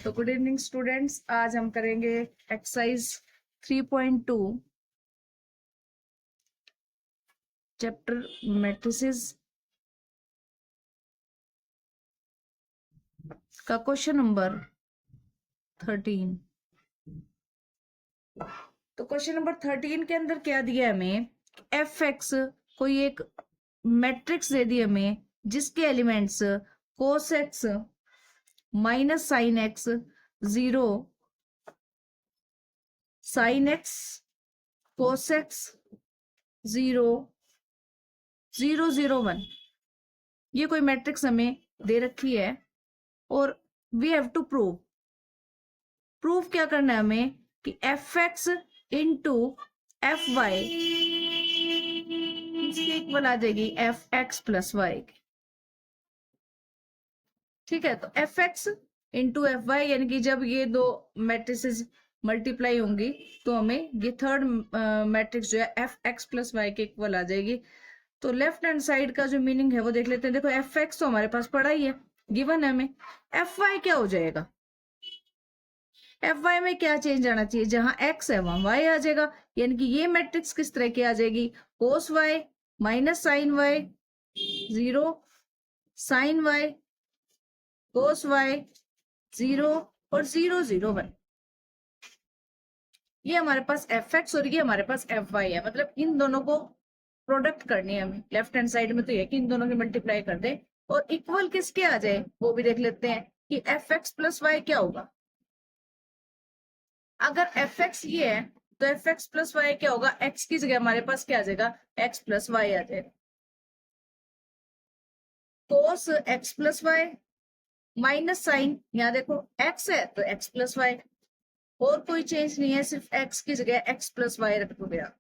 तो good evening students, आज हम करेंगे एक्सरसाइज 3.2 चैप्टर मैट्रिसेस का क्वेश्चन नंबर 13। तो क्वेश्चन नंबर 13 के अंदर क्या दिया हमें, एफ एक्स कोई एक मैट्रिक्स दे दी हमें जिसके elements cos x minus sine x 0 sine x cos x 0 0 0 1 ये कोई मैट्रिक्स हमें दे रखी है और वी हैव टू प्रूव क्या करना है हमें कि f x into f y इसकी इक्वल आ जाएगी एफ एक्स प्लस वाई। ठीक है, तो f x into f y यानी कि जब ये दो मैट्रिसेस मल्टीप्लाई होंगी तो हमें ये थर्ड मैट्रिक्स जो है एफ एक्स प्लस वाई के इक्वल आ जाएगी। तो लेफ्ट हैंड साइड का जो मीनिंग है वो देख लेते हैं। देखो एफ एक्स तो हमारे पास पड़ा ही है, गिवन है हमें। एफ वाई क्या हो जाएगा, एफ वाई में क्या चेंज आना चाहिए, जहां एक्स है वहां वाई आ जाएगा। यानी कि ये मैट्रिक्स किस तरह की आ जाएगी, cos Y minus sine Y 0 sine Y cos Y 0 और 0 0 1। ये हमारे पास एफ एक्स और ये हमारे पास एफ वाई है, मतलब इन दोनों को प्रोडक्ट करनी है हमें। लेफ्ट हैंड साइड में तो ये कि इन दोनों की मल्टीप्लाई कर दे और इक्वल किसके आ जाए वो भी देख लेते हैं कि एफ एक्स प्लस वाई क्या होगा। अगर एफ एक्स ये है तो एफ एक्स प्लस वाई क्या होगा, एक्स की जगह हमारे पास क्या आ जाएगा, एक्स प्लस वाई आ जाएगा। Cos x plus y minus sine, यहाँ देखो एक्स है तो एक्स प्लस वाई, और कोई चेंज नहीं है, सिर्फ एक्स की जगह एक्स प्लस वाई रख दो गया।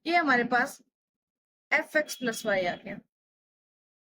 ये हमारे पास एफ एक्स प्लस वाई आ गया।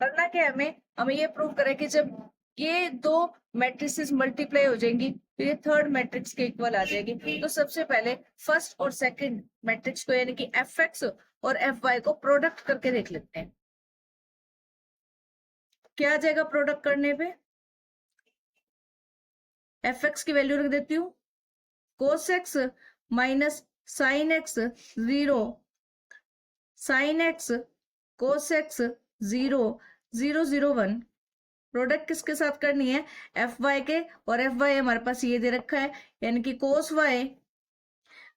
करना क्या है हमें ये प्रूव करें कि जब ये दो मैट्रिसेस मल्टीप्लाई हो जाएंगी तो ये थर्ड मैट्रिक्स के इक्वल आ जाएगी। तो सबसे पहले फर्स्ट और सेकंड मैट्रिक्स को यानी कि एफ एक्स और एफ वाई को प्रोडक्ट करके देख लेते हैं। क्या आ जाएगा प्रोडक्ट करने पे, एफ एक्स की वैल्यू रख देती हूँ cos x minus sine x 0 sine x cos x 0 0 0 1। Product किसके साथ करनी है, एफ वाई के, और एफ वाई हमारे पास ये दे रखा है यानी कि cos Y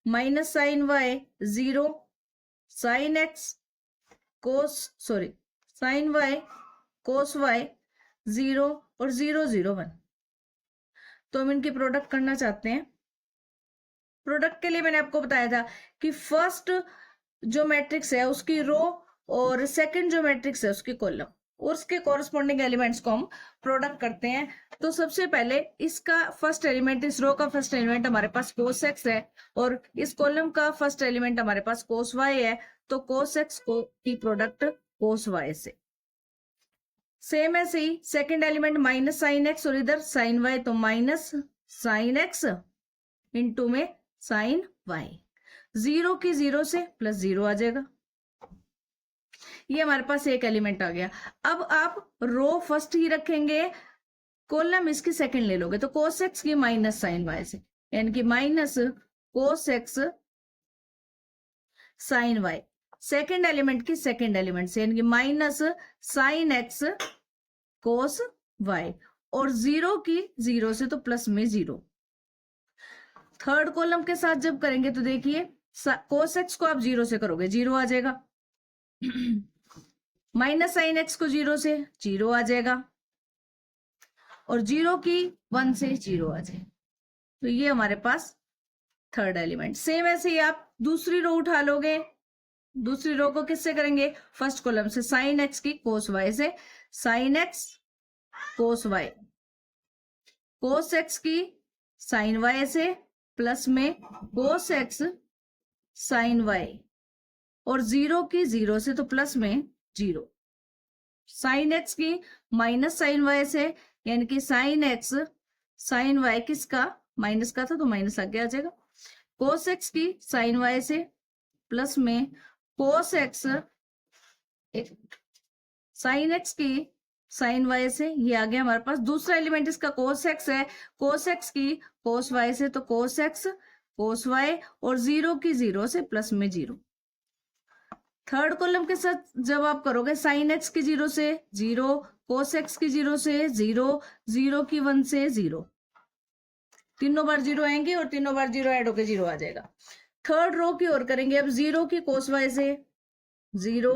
minus sine Y 0 sine x cos sine Y cos Y 0 और 0 0 1। तो हम इनकी प्रोडक्ट करना चाहते हैं। प्रोडक्ट के लिए मैंने आपको बताया था कि फर्स्ट जो मैट्रिक्स है उसकी रो और सेकंड जो मैट्रिक्स है उसकी कॉलम और उसके कॉरेस्पॉन्डिंग एलिमेंट्स को हम प्रोडक्ट करते हैं। तो सबसे पहले इसका फर्स्ट एलिमेंट, इस रो का फर्स्ट एलिमेंट हमारे पास कोस एक्स है और इस कॉलम का फर्स्ट एलिमेंट हमारे पास कोस वाई है। तो कोस एक्स को की प्रोडक्ट कोस वाई से। सेम ऐसे ही second element minus sine X और इधर साइन वाई, तो माइनस साइन एक्स इंटू में साइन वाई, 0 की 0 से प्लस 0 आ जाएगा। ये हमारे पास एक एलिमेंट आ गया। अब आप रो फर्स्ट ही रखेंगे, कॉलम इसकी सेकंड ले लोगे, तो कोस एक्स की माइनस साइन वाई से यानी कि minus cos x sine y. Second element की सेकंड एलिमेंट से यानी कि minus sine x cos y, और 0 की 0 से तो प्लस में 0। थर्ड कॉलम के साथ जब करेंगे तो देखिए कोस एक्स को आप 0 से करोगे 0 आ जाएगा, माइनस साइन एक्स को 0 से 0 आ जाएगा, और 0 की 1 से 0 आ जाएगा। तो ये हमारे पास थर्ड एलिमेंट। सेम ऐसे ही आप दूसरी रो उठा लोगे, दूसरी रो को किससे करेंगे, फर्स्ट कॉलम से साइन एक्स की कोस वाई से, साइन एक्स कोस वाई, कोस एक्स की साइन वाई से प्लस में कोस एक्स साइन वाई, और 0 की 0 से तो प्लस में 0, साइन एक्स की माइनस साइन वाई से यानी कि साइन एक्स साइन वाई किसका माइनस का था तो माइनस आगे आ जाएगा, कोस एक्स की साइन वाई से प्लस में कोस एक्स साइन एक्स की साइन वाई से, ये आ गया हमारे पास। दूसरा एलिमेंट इसका कोस एक्स है, कोस एक्स की कोस वाई से, तो कोस एक्स कोस वाई, और 0 की 0 से प्लस में 0। थर्ड कॉलम के साथ जब आप करोगे साइन एक्स की 0 से 0, कोस एक्स की 0 से 0, 0 की 1 से 0, तीनों बार 0 आएंगे और तीनों बार 0 ऐड होकर 0 आ जाएगा। थर्ड रो की ओर करेंगे अब, 0 की कोस वाई से 0,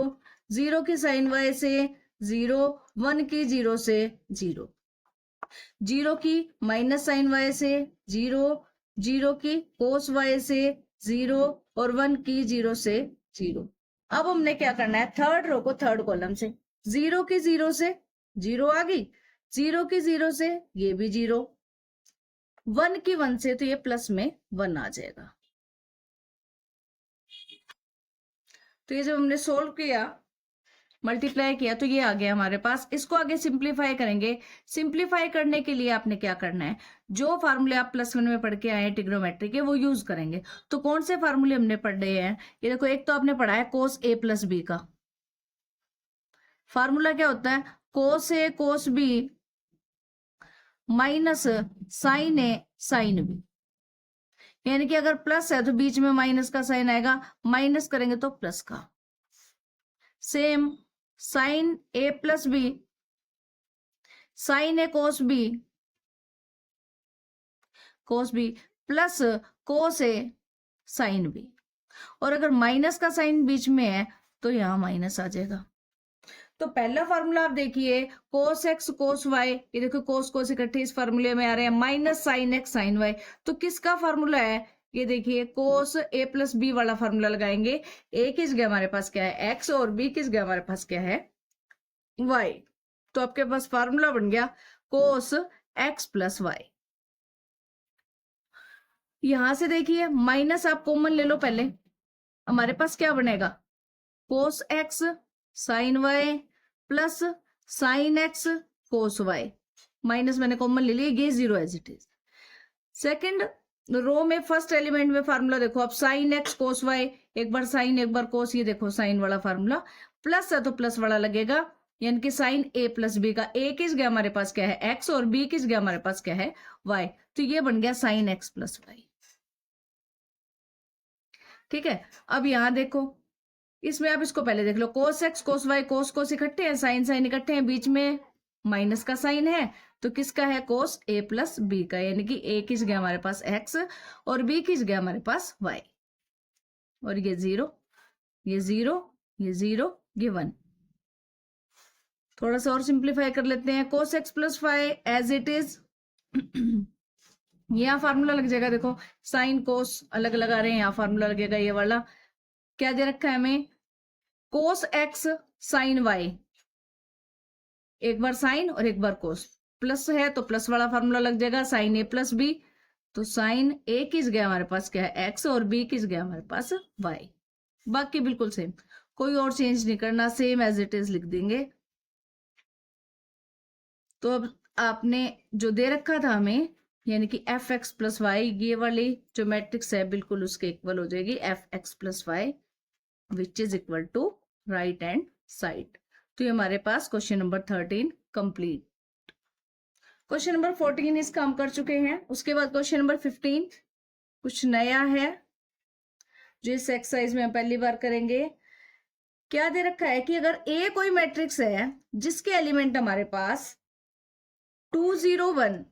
0 की साइन वाई से 0, 1 की 0 से 0, 0 की माइनस साइन वाई से 0, 0 की कोस वाई से 0, और 1 की 0 से 0। अब हमने क्या करना है, थर्ड रो को थर्ड कॉलम से, 0 की 0 से 0 आ गई, 0 की 0 से ये भी 0, 1 की 1 से तो ये प्लस में 1 आ जाएगा। तो ये जब हमने सोल्व किया, मल्टीप्लाई किया, तो ये आ गया हमारे पास। इसको आगे सिंप्लीफाई करेंगे। सिंप्लीफाई करने के लिए आपने क्या करना है, जो फार्मूले आप +1 में पढ़ के आए हैं ट्रिग्नोमेट्री के, वो यूज करेंगे। तो कौन से फार्मूले हमने पढ़े हैं, ये देखो। एक तो आपने पढ़ा है कोस a + b का फार्मूला क्या होता है, cos a cos b minus sine a sine b, यानी कि अगर प्लस है तो बीच में माइनस का साइन आएगा, माइनस करेंगे तो प्लस का। Same sine a + b, sine a cos b, cos b plus cos a sine b, और अगर माइनस का साइन बीच में है तो यहां माइनस आ जाएगा। तो पहला फार्मूला आप देखिए, कोस एक्स कोस वाई, ये देखो कोस कोस इकट्ठे इस फार्मूले में आ रहे हैं, minus sine x sine Y. तो किसका फार्मूला है, ये देखिए कोस a + b वाला फार्मूला लगाएंगे। a किस गया हमारे पास क्या है x, और b किस गया हमारे पास क्या है y। तो आपके पास फार्मूला बन गया कोस x + y। यहां से देखिए माइनस आप कॉमन ले लो पहले, हमारे पास क्या बनेगा, cos x sine Y plus sine x cos Y, minus मैंने कॉमन ले लिया, ये 0 as it is. Second row में फर्स्ट एलिमेंट में फार्मूला देखो, अब साइन एक्स कोस वाई, एक बार साइन एक बार कोस, ये देखो साइन वाला फार्मूला, प्लस है तो प्लस वाला लगेगा, यानी कि साइन a + b का a किस गया हमारे पास क्या है x, और b किस गया हमारे पास क्या है y। तो ये बन गया साइन x + y। ठीक है, अब यहां देखो, इसमें आप इसको पहले देख लो, कोस एक्स कोस वाई, कोस कोस इकट्ठे हैं, साइन साइन इकट्ठे हैं, बीच में माइनस का साइन है, तो किसका है कोस a + b का, यानी कि a किस गया हमारे पास x, और b किस गया हमारे पास y, और ये 0, ये 0, ये 0, ये 1। थोड़ा सा और सिंप्लीफाई कर लेते हैं, cos x + y as it is, यहाँ फार्मूला लग जाएगा, देखो साइन कोस अलग अलग आ रहे हैं, यहाँ फार्मूला लगेगा ये वाला। क्या दे रखा है हमें, कोस x साइन वाई, एक बार साइन और एक बार कोस, प्लस है तो प्लस वाला फार्मूला लग जाएगा, साइन a + b, तो साइन a किस गया हमारे पास क्या है x, और b किस गया हमारे पास y। बाकी बिल्कुल सेम, कोई और चेंज नहीं करना, सेम एज इट इज लिख देंगे। तो अब आपने जो दे रखा था हमें, यानी कि fx + y, ये वाली जो मैट्रिक्स है बिल्कुल उसके इक्वल हो जाएगी, fx + y which is equal to right hand side. तो ये हमारे पास question number 13 complete. Question number 14 इसका हम कर चुके हैं। उसके बाद क्वेश्चन नंबर 15 कुछ नया है जो इस एक्सरसाइज में हम पहली बार करेंगे। क्या दे रखा है कि अगर A कोई मैट्रिक्स है जिसके एलिमेंट हमारे पास 2 0 1,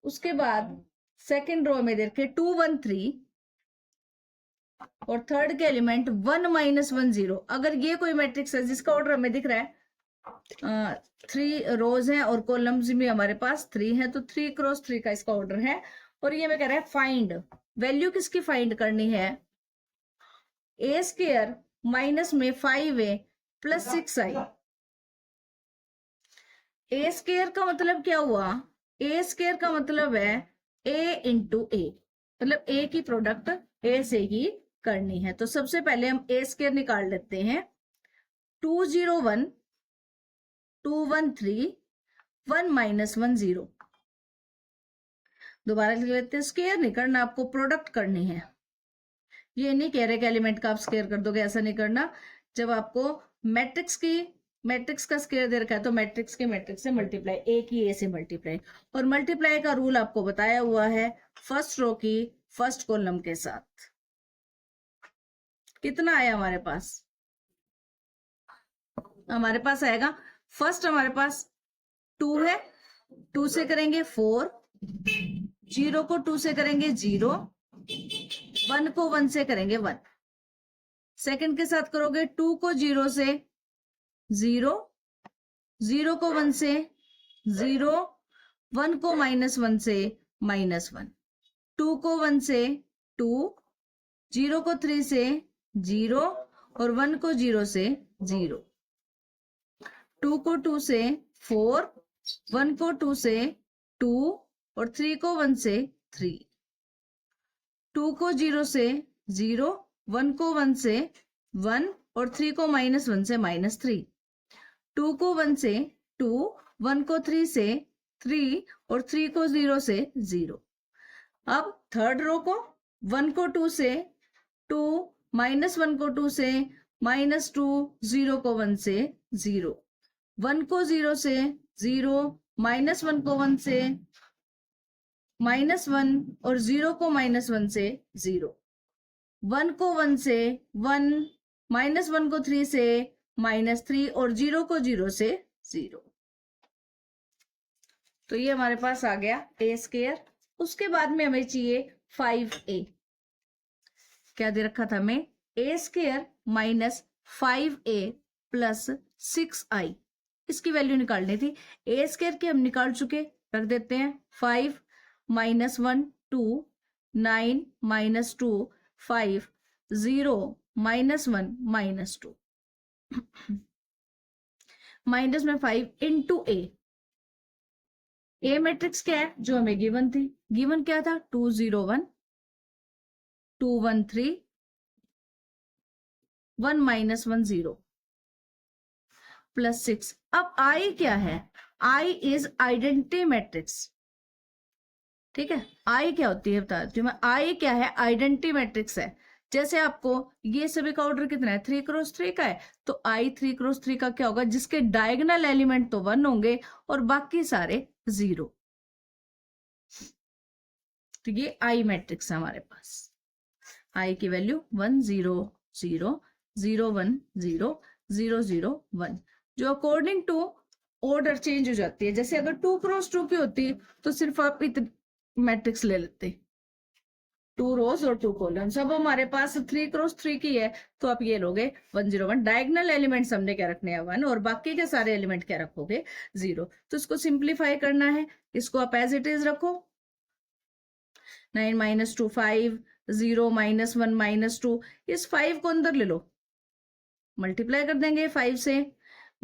उसके बाद सेकंड रो में देखे 2 1 3, और थर्ड के एलिमेंट 1 -1 0, अगर ये कोई मैट्रिक्स है जिसका ऑर्डर हमें दिख रहा है 3 रोज हैं और कॉलम्स भी हमारे पास 3 है, तो 3 × 3 का इसका ऑर्डर है। और ये मैं कह रहा है फाइंड, वैल्यू किसकी फाइंड करनी है, a² माइनस में 5a + 6i। a² का मतलब क्या हुआ, a² का मतलब है a × a, मतलब a की प्रोडक्ट a से ही करनी है। तो सबसे पहले हम a² निकाल लेते हैं, 2 0 1, 2 1 3, 1 -1 0। दोबारा लिख लेते हैं, स्क्वायर नहीं करना आपको, प्रोडक्ट करनी है। ये नहीं कह रहे कि एलिमेंट का आप स्क्वायर कर दोगे, ऐसा नहीं करना। जब आपको मैट्रिक्स का स्क्वायर दे रखा है तो मैट्रिक्स के मैट्रिक्स से मल्टीप्लाई, ए की ए से मल्टीप्लाई, और मल्टीप्लाई का रूल आपको बताया हुआ है फर्स्ट रो की फर्स्ट कॉलम के साथ। कितना आया हमारे पास? हमारे पास आएगा, फर्स्ट हमारे पास 2 है, 2 से करेंगे 4, 0 को 2 से करेंगे 0, 1 को 1 से करेंगे 1। सेकंड के साथ करोगे 2 को 0 से 0, 0 को 1 से 0, 1 को -1 से -1, 2 को 1 से 2, 0 को 3 से 0 और 1 को 0 से 0, 2 को 2 से 4, 1 को 2 से 2 और 3 को 1 से 3, 2 को 0 से 0, 1 को 1 से 1 और 3 को -1 से -3, 2 को 1 से 2, 1 को 3 से 3 और 3 को 0 से 0। अब थर्ड रो को 1 को 2 से 2, -1 को 2 से -2, 0 को 1 से 0, 1 को 0 से 0, -1 को 1 से -1 और 0 को -1 से 0, 1 को 1 से 1, -1 को 3 से -3 और 0 को 0 से 0। तो ये हमारे पास आ गया ए स्क्वायर। उसके बाद में हमें चाहिए 5a। क्या दे रखा था हमें? ए स्क्वायर -5a प्लस 6i, इसकी वैल्यू निकालनी थी। ए स्क्वायर की हम निकाल चुके, रख देते हैं 5 -1 2, 9 -2 5, 0 -1 -2, माइनस में 5 इंटू ए मैट्रिक्स क्या है जो हमें गिवन थी? गिवन क्या था? 2 0 1, 2 1 3, 1 -1 0 प्लस 6। अब आई क्या है? I is identity matrix. ठीक है, आई क्या होती है बता देती हूँ मैं। आई क्या है? आइडेंटिटी मैट्रिक्स है। जैसे आपको ये सभी का ऑर्डर कितना है? 3 क्रॉस 3 का है, तो आई 3 क्रॉस 3 का क्या होगा? जिसके डायगोनल एलिमेंट तो 1 होंगे और बाकी सारे 0। तो ये आई मैट्रिक्स है हमारे पास। आई की वैल्यू 1 0 0 0 1 0 0 0 1, जो अकॉर्डिंग टू ऑर्डर चेंज हो जाती है। जैसे अगर 2 क्रॉस 2 की होती तो सिर्फ आप इतनी मैट्रिक्स ले लेते, 2 रोज और 2 कॉलम। सब हमारे पास 3 क्रॉस 3 की है तो आप ये लोगे 1 0 1। डायगोनल एलिमेंट्स हमने क्या रखने हैं? 1, और बाकी के सारे एलिमेंट क्या रखोगे? 0। तो इसको सिंप्लीफाई करना है, इसको आप एज इट इज रखो। 9 -2 5, 0 -1 -2, इस 5 को अंदर ले लो, मल्टीप्लाई कर देंगे 5 से।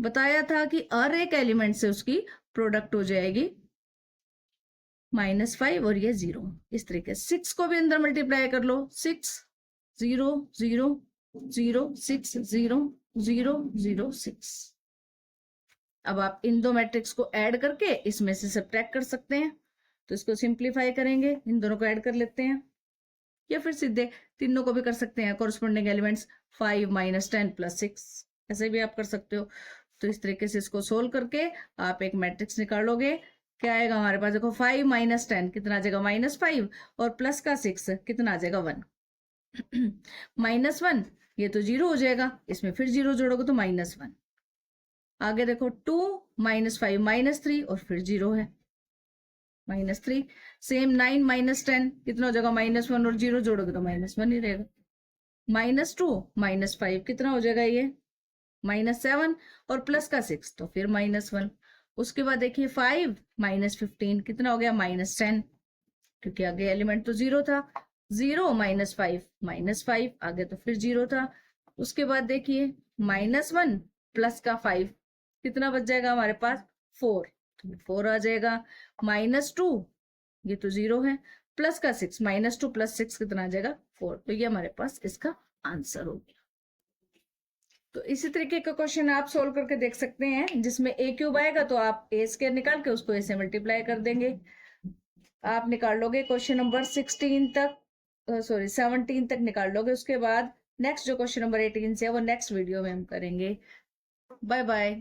बताया था कि हर एक एलिमेंट से उसकी प्रोडक्ट हो जाएगी -5 और ये 0। इस तरीके 6 को भी अंदर मल्टीप्लाई कर लो, 6 0 0 0 6 0 0 0 6। अब आप इन दो मैट्रिक्स को ऐड करके इसमें से सब्ट्रैक्ट कर सकते हैं। तो इसको सिंप्लीफाई करेंगे, इन दोनों को ऐड कर लेते हैं, या फिर सीधे तीनों को भी कर सकते हैं। कॉरस्पॉन्डिंग एलिमेंट्स 5 -10 + 6, ऐसे भी आप कर सकते हो। तो इस तरीके से इसको सोल्व करके आप एक मैट्रिक्स निकालोगे। क्या आएगा हमारे पास? देखो 5 - 10 कितना आ जाएगा? -5, और प्लस का 6 कितना आ जाएगा? 1 -1, ये तो 0 हो जाएगा, इसमें फिर 0 जोड़ोगे तो -1। आगे देखो 2 -5 -3 और फिर 0 है -3। सेम 9 -10 कितना हो जाएगा? -1 और 0 जोड़ोगे तो -1 ही रहेगा। -2 -5 कितना हो जाएगा? ये -7 और प्लस का 6 तो फिर -1। उसके बाद देखिए 5 -15 कितना हो गया? -10, क्योंकि आगे एलिमेंट तो 0 था। 0 -5 -5, आगे तो फिर 0 था। उसके बाद देखिए -1 प्लस का 5 कितना बच जाएगा हमारे पास? 4, तो 4 आ जाएगा। -2 ये तो 0 है, प्लस का 6, -2 + 6 कितना आ जाएगा? 4। तो ये हमारे पास इसका आंसर हो गया। तो इसी तरीके का क्वेश्चन आप सोल्व करके देख सकते हैं, जिसमें a³ आएगा तो आप a² निकाल के उसको a से मल्टीप्लाई कर देंगे। आप निकाल लोगे क्वेश्चन नंबर 16 तक। सॉरी 17 तक निकाल लोगे। उसके बाद नेक्स्ट जो क्वेश्चन नंबर 18 से है वो नेक्स्ट वीडियो में हम करेंगे। Bye bye.